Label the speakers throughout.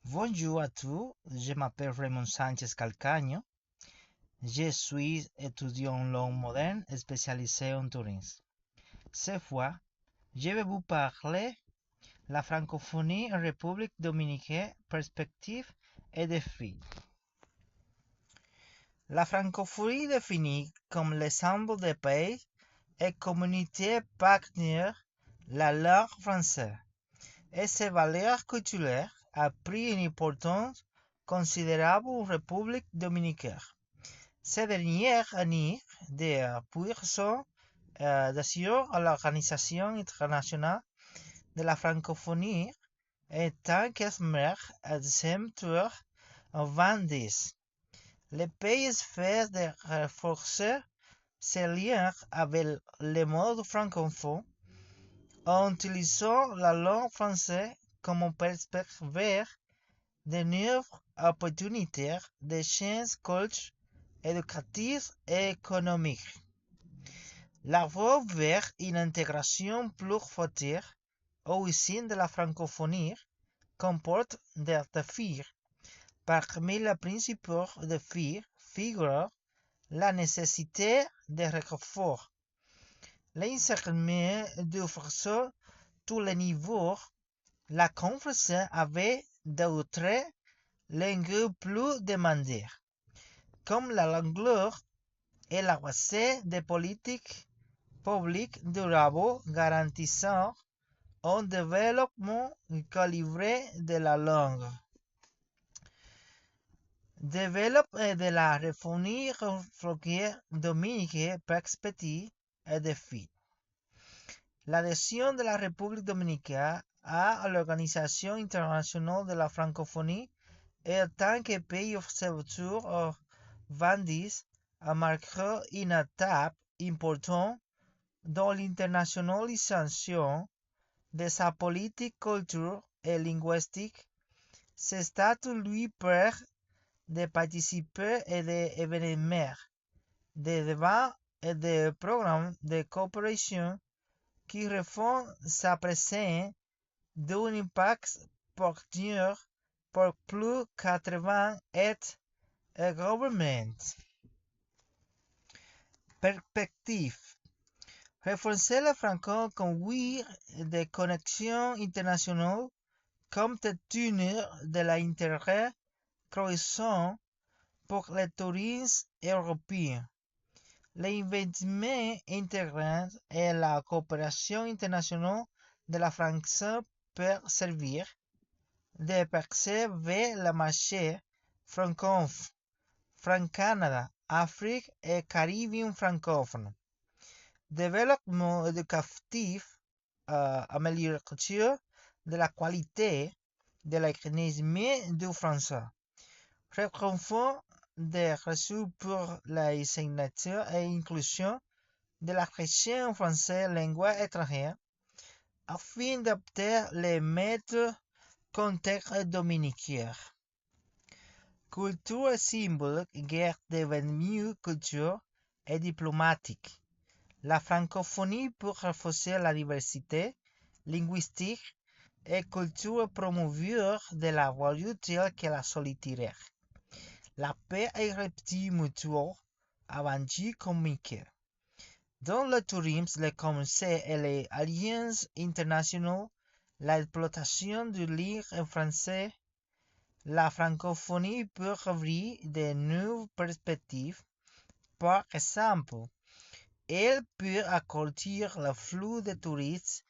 Speaker 1: Bonjour à tous, je m'appelle Raymond Sanchez Calcaño. Je suis étudiant en langue moderne spécialisé en tourisme. Cette fois, je vais vous parler la francophonie en République dominicaine, perspectives et défis. La francophonie définie comme l'ensemble des pays et communautés partenaires la langue française et ses valeurs culturelles a pris une importance considérable en République dominicaine. Ces dernières années, depuis son adhésion à l'Organisation internationale de la francophonie en tant qu'esmer à deuxième tour en 2010, le pays fait de renforcer ses liens avec le monde francophone en utilisant la langue française comme perspective de nouvelles opportunités d'échange culturel, éducatif et économique. La voie vers une intégration plus forte au sein de la francophonie comporte des défis. Parmi les principaux défis figure la nécessité de renfort, l'enseignement du français tous les niveaux, la conversion avec d'autres langues plus demandées, comme l'anglais et la base des politiques publiques durables garantissant un développement calibré de la langue. Développement de la République dominicaine, perspective et défi. L'adhésion de la République dominicaine à l'Organisation internationale de la francophonie et en tant que pays observateur en 2010 a marqué une étape importante dans l'internationalisation de sa politique culturelle et linguistique. Ce statut lui permet de participer à des événements, de débats et de programmes de coopération qui refont sa présence d'un impact porteur pour plus de 80 États et gouvernements. Perspective. Renforcer le franco conduire des connexions internationales compte tenu de l'intérêt croissant pour le tourisme européen. L'investissement intégré et la coopération internationale de la France peut servir de percée vers le marché francophone, France-Canada, Afrique et Caribéen francophone. Développement éducatif, amélioration de la qualité de l'enseignement du français, renforcement des ressources pour l'enseignement et inclusion de la recherche en français langue étrangère afin d'adapter les méthodes contexte dominicain. Culture et symbole guerre devenue culture et diplomatique. La francophonie peut renforcer la diversité linguistique et culturelle promouvoir de la valeur telle que la solidarité, la paix et le respect mutuel avant de communiquer. Dans le tourisme, le commerce et les alliances internationales, l'exploitation du livre en français, la francophonie peut ouvrir de nouvelles perspectives. Par exemple, elle peut accueillir le flux de touristes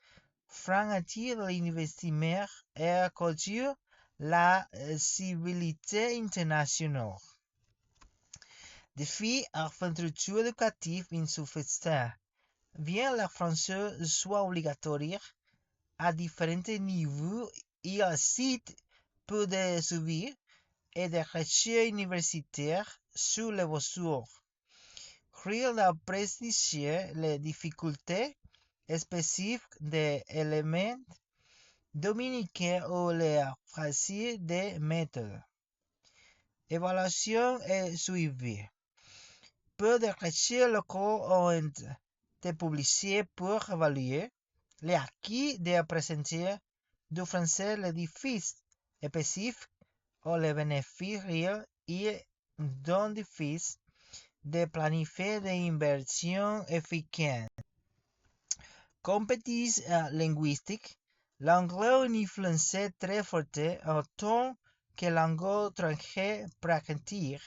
Speaker 1: franc attirer l'investissement et accueillir la civilité internationale. Défi infrastructure éducative insuffisante. Bien le français soit obligatoire à différents niveaux, il existe peu de suivi et de recherche universitaire sur les besoins. Rien d'apprécier les difficultés spécifiques des éléments dominicains ou les phrases des méthodes. Évaluation et suivi. Peu de recherches locaux ont été publiées pour évaluer les acquis de présenter du français les défis spécifiques ou les bénéfices réels et donc difficile de planifier des inversions efficaces. Compétences linguistiques. L'anglais a une influence très forte autant que langue étrangère pratique,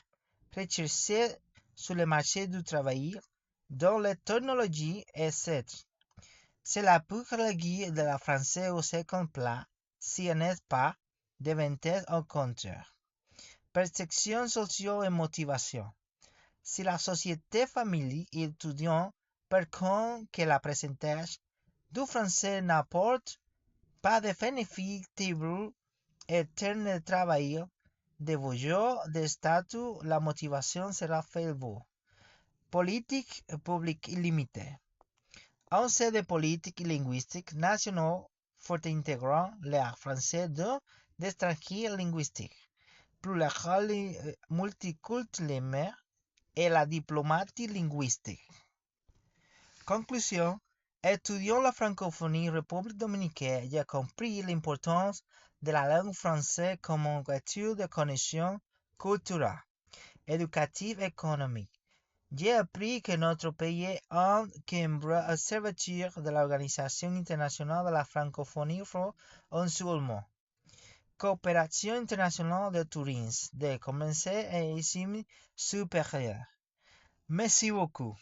Speaker 1: recherchée sur le marché du travail, dans les technologies, etc. Cela peut reléguer de la français au second plan, si elle n'est pas davantage au contraire. Perception sociale et motivation. Si la société familiale et étudiante par contre que l'apprentissage du français n'apporte pas de bénéfices tangibles en termes de travail, de voyage, de statut, la motivation sera faible. Politique publique limitée. On sait de politique linguistique nationale forte intégrant l'art français de stratégie linguistique, multiculturalisme et la diplomatie linguistique. Conclusion. Étudiant la francophonie République dominicaine, j'ai compris l'importance de la langue française comme un outil de connexion culturelle, éducative et économique. J'ai appris que notre pays est un membre observateur de l'Organisation internationale de la francophonie franco-musulmane. Coopération internationale de tourisme, de commerce et enseignement supérieur. Merci beaucoup.